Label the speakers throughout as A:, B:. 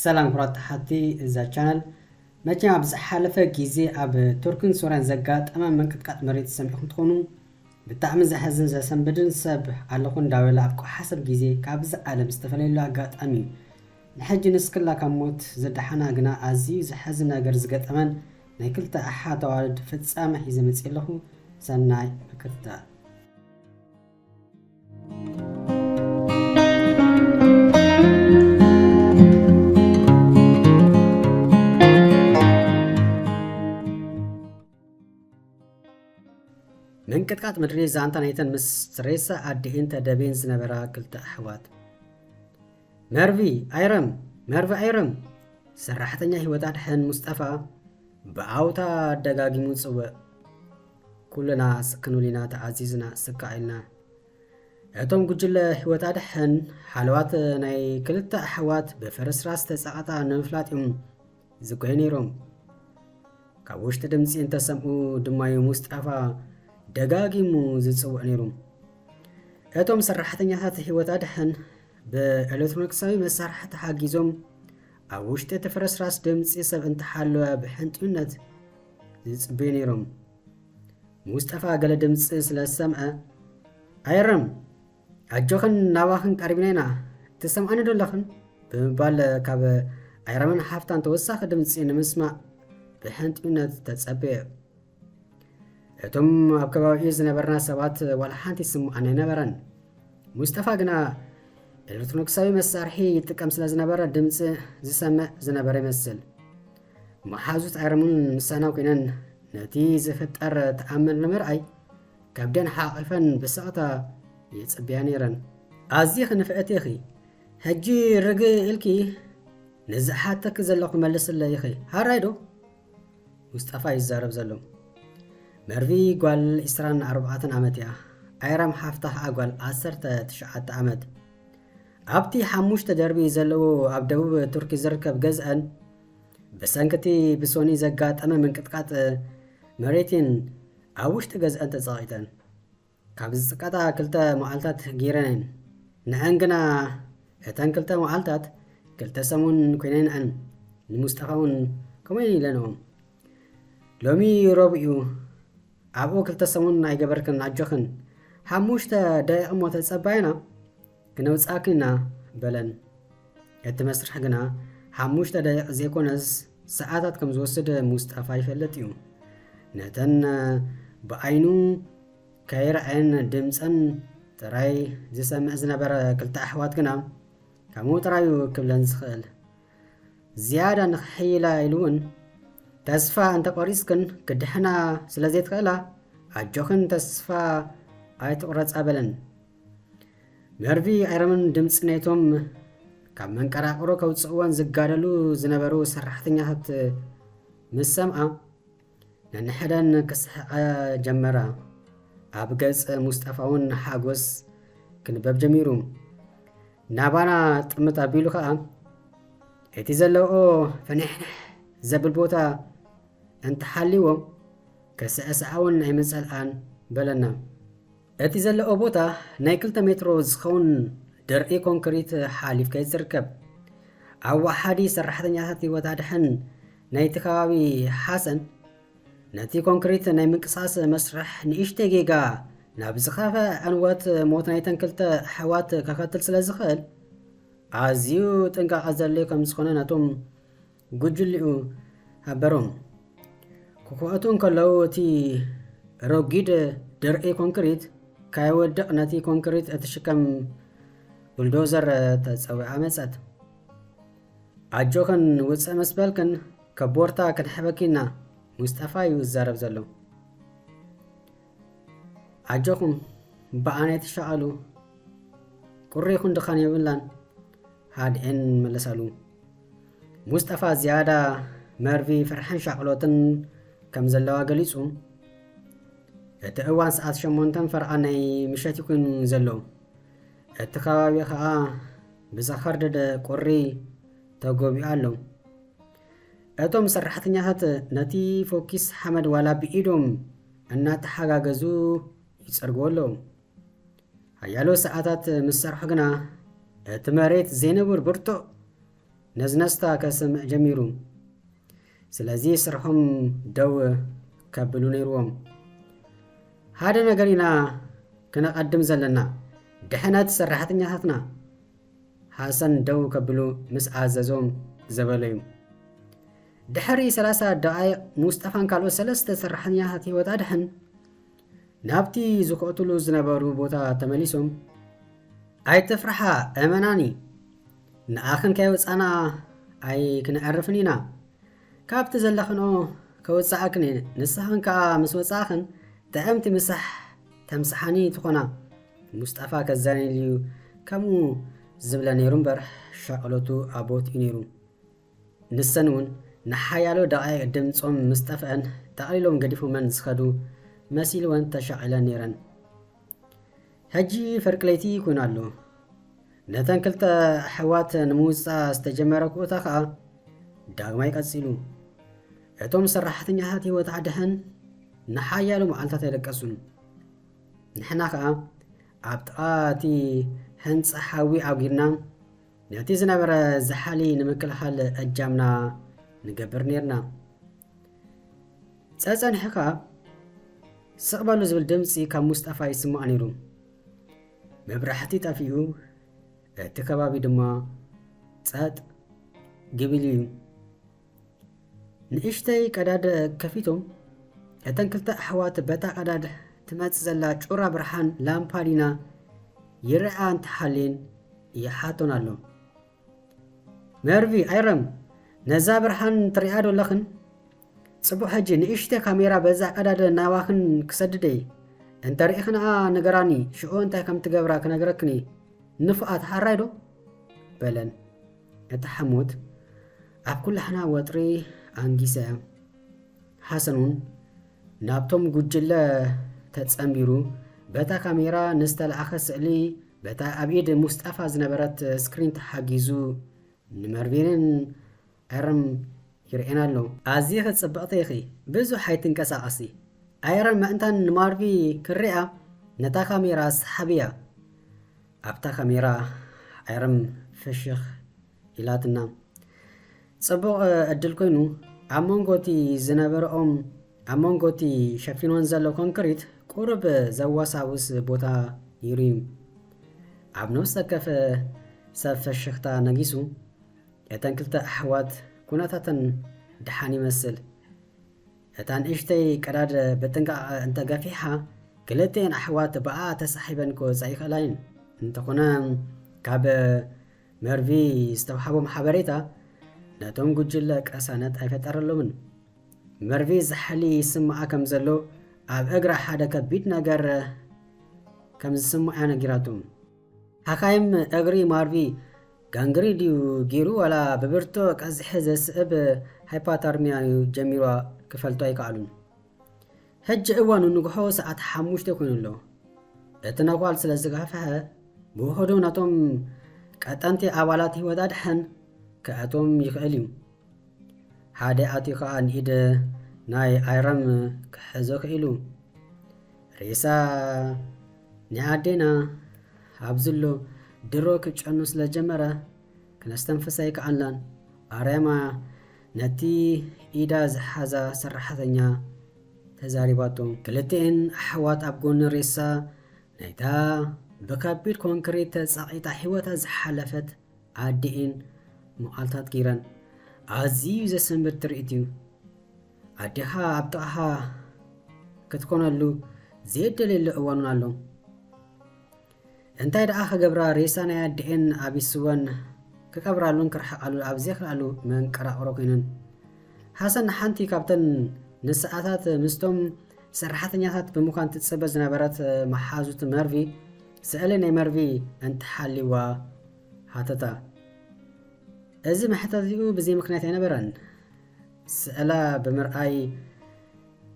A: سلام كرات حتي إذا channel مجمع بزحالفة جيزي أب تركن سوران زقات أمام من كتقات مريت سمحكم تخونو بتعمل زحزن زي سنبدن سب على خون داولا أبكو حسب جيزي كابز عالم استفلي لا قات أمي نحجي نسكلا كموت زد حنا قنا عزي زحزن أجر زقات أمان ناكلتا أحد والد فتسامح إذا متسئله سناي بكرتا من كتقات مدري زانتا نيتن مس تريسا عدي انت دابين زنبرا كلتا أحوات ميرفي أيرم سرحتني هيوتات حن مصطفى بعوتا دقاقي مصوى كلنا سكنوا لنا تعزيزنا سكايلنا اتوم قجل هيوتات حن حلوات ناي كلتا أحوات بفرس راس تساقطا نفلاتهم زكوينيروم كاوشت دمسي انت سمعو دمايو مصطفى دقاقيمو زتصوع نيروم اتوم سرحتنيات هيوتات حن بإلكترونيكساوي مسارحة حاجزهم أوشت تفرس راس دمسي سب انت حالوا بحنتينت زتصبي نيروم مصطفى قال دمسي سلسمع أيرم أجوخن نواخن قريبنينا تسمعني دولخن بمبال كاب أيرمن حافتان توساخ دمسي نمسمع بحنتينت تتصبي اتم أبكباوي زنبرنا سوات ولا حانتي سمو أنا نبرن مصطفى قنا إلكترونيكساوي مسارحي يتقام سلا زنبرا دمس زسمع زنبرا يمثل محازوت عرمون مسانا وكينان نتي زفتر تأمل نمرأي كابدين حاقفا بساطة يتصبيانيرن أزيخ نفقتي أخي هجي رقي إلكي نزحاتك زلق ملس الله يخي هارايدو مصطفى يزارب زلو مرفي قال إسران 4 عمتيا أيرم حفتح أقوال 19 عمد أبتي حموش تدربي زلو أبدو تركي زركب جزءا بسانكتي بسوني زقات أما من كتقات مريتين أوش تجزء أنت صايتن كابز زقاتا كلتا معالتات جيرانين نعنقنا هتان كلتا معالتات كلتا سمون كوينين أن المستقاون كمين لنهم لومي ربيو أبو كلتا سمون نايقبركن عجوخن حموشتا داي أمو تتصباينا كنوز آكلنا بلن يتمسر حقنا حموشتا داي زيكونز ساعاتات كم زوسد مصطفى يفلتيو نتن بأينو كاير عين دمسن تراي زسمع زنبرا كلتا أحوات كنا كمو ترايو كبلن سخل زيادة نخيلا يلون تسفى أنت قريسكن كدحنا سلازيت خلا أجوخن تسفى آيت قرص أبلن مرفي أيرمن دمس نيتهم كمان كراقرو كوتصوان زقادلو زنبرو سرحتنيات مسمعة نحدن كسح جمرة أبقز مصطفاون حاقوس كنباب جميرو نابانا تمت أبيلو خاام اتزلو فنحنح زبل بوتا انت حاليو كسأسعون اي مسأل آن بلنا اتزلو بوتا نايكلتا مترو زخون درقي كونكريت حاليف كي زركب او حادي سرحتنياتي وتادحن نايتخاوي حسن ناتي كونكريت ناي منقصاص مسرح نيشتي جيجا نابزخافة انوات موت نايتن كلتا حوات كاكتل سلازخل عزيو تنقع عزالي كمسخونا ناتوم قجلئو هبروم كوكواتون كلاو تي روغيد درقي كونكريت كايودق ناتي كونكريت اتشكم بلدوزر تسوي عمسات عجوكن وصع مسبلكن كبورتا كنحبكينا مصطفى يزارب زلو عجوكم بأنا يتشعلو كوريكون دخان يبلان هاد ان ملسالو مصطفى زيادة مرفي فرحان شعلوتن كم زلوا قليسو اتقوان ساعات شمونتن فرقاني مشات يكون زلو اتخاوي خاا بزخر دد قري تقوبي قالو اتوم سرحتنيات نتي فوكيس حمد ولا بإيدوم انا تحاقاقزو يسرقولو هيالو ساعتات مسرح قنا اتماريت زينبور برتو ነዝነስታ ከስምዕ ጀሚሩ ስለዚ ስርሖም ደው ከብሉ ነይሮም ሓደ ነገር ኢና ክነቐድም ዘለና ድሕነት ሰራሕተኛታትና ሓሰን ደው ከብሉ ምስ ኣዘዞም ዘበለዩ ድሕሪ 30 ደቂቕ ሙስጠፋን ካልኦት 3 ሰራሕተኛታት ህይወት ኣድሕን ናብቲ ዝኽእትሉ ዝነበሩ ቦታ ተመሊሶም ኣይትፍርሓ እመናኒ ንኣኽን ከይወፃና ኣይ ክንዕርፍን ኢና ካብቲ ዘለኽንኦ ከወፃእክን ንስኽን ከዓ ምስ ወፃእኽን ጥዕምቲ ምሳሕ ተምስሓኒ ትኾና ሙስጠፋ ከዛኒልዩ ከምኡ ዝብለ ነይሩ እምበር ሻቅለቱ ኣቦት እዩ ነይሩ ንሰን እውን ንሓያሎ ደቂቕ ድምፆም ምስ ጠፍአን ጠቕሊሎም ገዲፎመን ዝኸዱ መሲልወን ተሻቒለን ነይረን ሕጂ ፈርቅለይቲ ኮይኑ ኣሎ ነተን ክልተ ኣሕዋት ንምውፃእ ዝተጀመረ ኩእታ ከዓ ዳግማ ይቐፂሉ እቶም ሰራሕተኛታት ህይወት ኣድሕን ንሓያሎ መዓልታት ኣይለቀሱን ንሕና ከዓ ኣብ ጥቓ እቲ ህንፃ ሓዊ ኣጉድና ነቲ ዝነበረ ዝሓሊ ንምክልኻል እጃምና ንገብር ነርና ፀፀኒሑ ከዓ ስቕበሉ ዝብል ድምፂ ካብ ሙስጠፋ ይስማዕ ነይሩ መብራህቲ ጠፊኡ እቲ ከባቢ ድማ ጸጥ ግብል እዩ ንእሽተይ ቀዳድ ከፊቶም እተን ክልተ ኣሕዋት በታ ቀዳድ ትመጽእ ዘላ ጩራ ብርሃን ላምፓዲና ይርአ እንትሓልየን ይሓቶን ኣሎ መርቪ ኣይረም ነዛ ብርሃን ትሪኣ ዶ ኣለኽን ጽቡቕ ሕጂ ንእሽተይ ካሜራ በዛ ቀዳድ ናባኽን ክሰድደይ እንተሪኢኽንኣ ነገራኒ ሽዑ እንታይ ከም ትገብራ ክነግረክኒ ንፍኣት ሓራይ ዶ በለን እቲ ሓሞት ኣብ ኩላሕና ወጥሪ ኣንጊሰ ሓሰን እውን ናብቶም ጉጅለ ተጸምቢሩ በታ ካሜራ ንዝተለኣኸ ስእሊ በታ ኣብ ኢድ ሙስጠፋ ዝነበረት ስክሪን ተሓጊዙ ንመርቪንን ኣይረም ይርአና ኣሎ ኣዝየ ክጽብቕቲ ኢኺ ብዙሕ ኣይትንቀሳቐሲ ኣይረም ምእንታን ንማርቪ ክሪኣ ነታ ካሜራ ሰሓብያ ኣብታ ካሜራ ኣይረም ፍሽኽ ኢላትና ጽቡቕ ዕድል ኮይኑ ኣብ መንጎቲ ዝነበረኦም ኣብ መንጎቲ ሸፊኖን ዘሎ ኮንክሪት ቁርብ ዘዋሳውስ ቦታ ነይሩ እዩ ኣብ ነፍሲ ወከፍ ሰብ ፍሽኽታ ነጊሱ እተን ክልተ ኣሕዋት ኩነታተን ድሓን ይመስል እታ ንእሽተይ ቀዳድ ብጥንቃቐ እንተገፊሓ ክልተን ኣሕዋት በኣ ተሳሒበን ክወፃ ይኽእላ እየን እንተኾነ ካብ መርቪ ዝተዋህቦም ሓበሬታ ነቶም ጉጅለ ቀሳነት ኣይፈጠረሎምን መርቪ ዝሓሊ ይስምዓ ከም ዘሎ ኣብ እግራ ሓደ ከቢድ ነገር ከም ዝስምዓ ነጊራቶም ሓካይም እግሪ ማርቪ ጋንግሪ ድዩ ገይሩ ዋላ ብብርቶ ቀዝሒ ዘስዕብ ሃይፓተርሚያ ጀሚሯ ክፈልጡ ኣይከኣሉን ሕጂ እዋኑ ንግሆ ሰዓት 5 ኮይኑ ኣሎ እቲ ነጓል ስለ ዝገፍሐ ብውሕዱ ነቶም ቀጠንቲ ኣባላት ህይወት ኣድሕን ክኣቶም ይኽእል እዩ ሓደ ኣትዩ ከዓ ንኢድ ናይ ኣይረም ክሕዞ ክኢሉ ሬሳ ንኣዴና ኣብዝሎ ድሮ ክጨኑ ስለ ጀመረ ክነስተንፍሳ ይከኣልናን ኣርያማ ነቲ ኢዳ ዝሓዛ ሰራሕተኛ ተዛሪባቶም ክልተን ኣሕዋት ኣብ ጎኒ ሬሳ ናይታ ብከቢድ ኮንክሪት ተጻቒታ ህይወታ ዝሓለፈት ኣዴኤን መዓልታት ገይረን ኣዝዩ ዘሰንብድ ትርኢት እዩ ኣዴኻ ኣብ ጥቓኻ ክትኮነሉ ዘየደልየሉ እዋኑን ኣሎ እንታይ ደኣ ክገብራ ሬሳ ናይ ኣዴኤን ኣብ ይስወን ክቀብራሉን ክርሕቃሉ ኣብ ዘይክኣሉ መንቀራቕሮ ኮይነን ሓሰን ሓንቲ ካብተን ንሰዓታት ምስቶም ሰራሕተኛታት ብምኳን ትጽበ ዝነበረት መሓዙት መርቪ ስእሊ ናይ መርቪ እንትሓሊዋ ሃተታ እዚ መሕተቲኡ ብዘይ ምክንያት ኣይነበረን ስእላ ብምርኣይ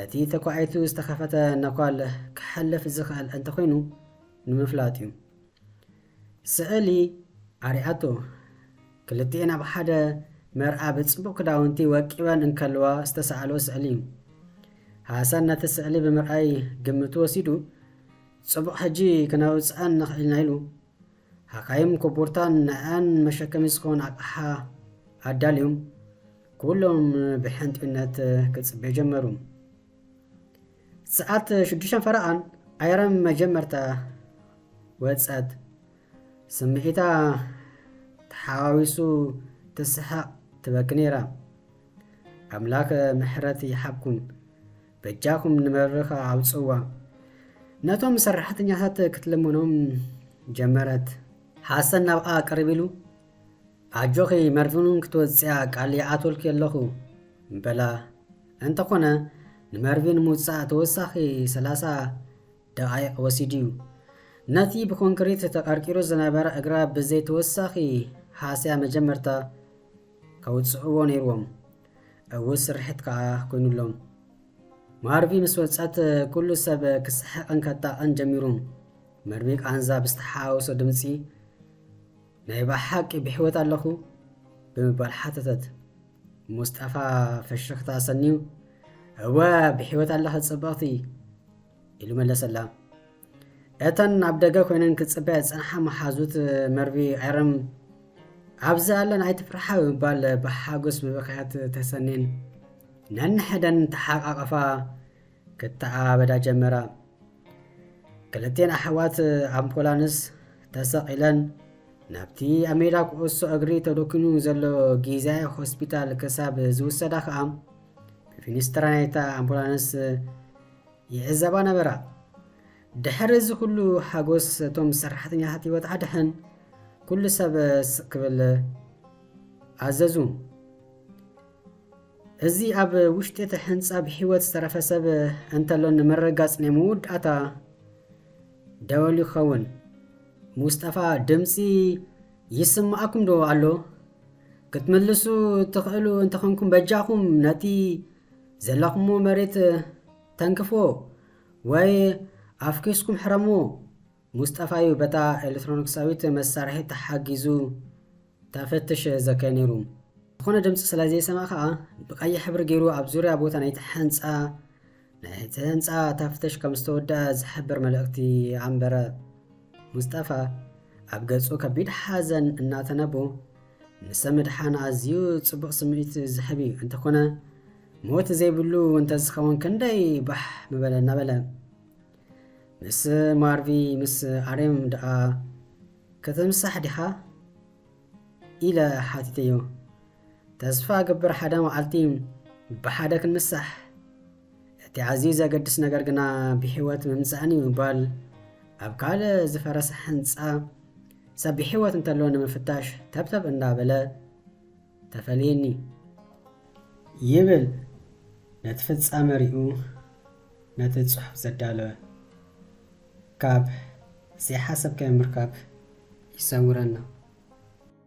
A: እቲ ተኳዒቱ ዝተኸፈተ ነኳል ክሕልፍ ዝኽእል እንተኮይኑ ንምፍላጥ እዩ ስእሊ ኣርኣቶ ክልቲአን ኣብ ሓደ መርኣ ብጽቡቕ ክዳውንቲ ወቂበን እንከለዋ ዝተሰኣለወ ስእሊ እዩ ሓሰን ነቲ ስእሊ ብምርኣይ ግምቱ ወሲዱ ጽቡቕ ሕጂ ክነውፅአን ንኽእልና ኢሉ ሓካይም ኮቦርታን ንአን መሸከሚ ዝኮን ኣቕሓ ኣዳልዮም ኩሎም ብሕንጥነት ክጽበዩ ጀመሩ። ሰዓት 6 ፈረቓን ኣይረም መጀመርታ ወጸት ስምዒታ ተሓዋዊሱ ትስሓቕ ትበክ ነይራ። ኣምላኽ ምሕረት ይሓብኩም በጃኹም ንመርኻ ኣውፅዋ። ነቶም ሰራሕተኛታት ክትልምኖም ጀመረት። ሓሰን ናብኣ ቀሪብ ኢሉ ኣጆኺ መርቪኑን ክትወፅያ ቃል ይኣተልኩ ኣለኹ በላ። እንተኾነ ንመርቪን ምውፃእ ተወሳኺ 30 ደቓይቕ ወሲድ እዩ። ነቲ ብኮንክሪት ተቐርቂሩ ዝነበረ እግራ ብዘይ ተወሳኺ ሓስያ መጀመርታ ከውፅእዎ ነይርዎም። እውስ ስርሒት ከዓ ኮይኑሎም። ማርቪ ምስ ወፀት ኩሉ ሰብ ክስሕቕን ከጣቕን ጀሚሩ። መርቪ ቃንዛ ብዝተሓዋወሰ ድምፂ ናይ ብሓቂ ብሕይወት ኣለኹ ብምባል ሓተተት። ሙስጠፋ ፍሽኽታ ሰኒዩ እወ ብሕይወት ኣለኸ ጽብቕቲ ኢሉ መለሰላ። እተን ኣብ ደገ ኮይነን ክጽበያ ዝጸንሓ መሓዙት መርቪ ኣይረም ኣብዚ ኣለን ኣይትፍርሓ ብምባል ብሓጎስ ብብኽያት ተሰኒን ነንሕደን ተሓቓቐፋ ክተዓበዳ ጀመራ። ክልቴን ኣሕዋት ኣምቡላንስ ተሰቒለን ናብቲ ኣብ ሜዳ ኩዕሶ እግሪ ተደኪኑ ዘሎ ጊዜያዊ ሆስፒታል ክሳብ ዝውሰዳ ከዓ ብፊኒስትራ ናይታ ኣምቡላንስ ይዕዘባ ነበራ። ድሕሪ እዚ ኩሉ ሓጎስ እቶም ሰራሕተኛታት ህይወት ኣድሕን ኩሉ ሰብ ስቕ ክብል ኣዘዙ። እዚ ኣብ ውሽጢ እቲ ህንፃ ብሕይወት ዝተረፈ ሰብ እንተሎ ንምርጋፅ ናይ መወዳእታ ደወል ይኸውን። ሙስጠፋ ድምፂ ይስማዓኩም ዶ ኣሎ? ክትምልሱ ትኽእሉ እንተኾንኩም በጃኹም ነቲ ዘለኹሞ መሬት ተንክፎ ወይ ኣፍኪስኩም ሕረሞ። ሙስጠፋ እዩ በታ ኤሌክትሮኒክሳዊት መሳርሒ ተሓጊዙ ተፈትሽ ዘካይ ነይሩ። ዝኾነ ድምፂ ስለ ዘይሰማዕ ከዓ ብቀይሕ ሕብሪ ገይሩ ኣብ ዙርያ ቦታ ናይቲ ህንፃ ተፍተሽ ከም ዝተወድአ ዝሕብር መልእኽቲ ኣንበረ። ሙስጠፋ ኣብ ገጹ ከቢድ ሓዘን እናተነቦ ንሰብ ምድሓን ኣዝዩ ጽቡቕ ስምዒት ዝህብ እዩ። እንተኾነ ሞት ዘይብሉ እንተዝኸውን ክንደይ ባሕ ምበለ እናበለ ምስ ማርቪ ምስ ኣርየም ደኣ ክትምሳሕ ዲኻ ኢለ ሓቲተዮ። ተስፋ ግብር ሓደ መዓልቲ ብሓደ ክንምሳሕ። እቲ ኣዝዩ ዘገድስ ነገር ግና ብሕይወት ምምፃእን እዩ እባል ኣብ ካልእ ዝፈረሰ ህንፃ ሰብ ብሕይወት እንተለዎ ንምፍታሽ ተብተብ እንዳበለ ተፈልየኒ ይብል ነቲ ፍጻመ ሪኡ ነቲ ጽሑፍ ዘዳለወ ካብ ዘይሓሰብከ ምርካብ ይሰውረና።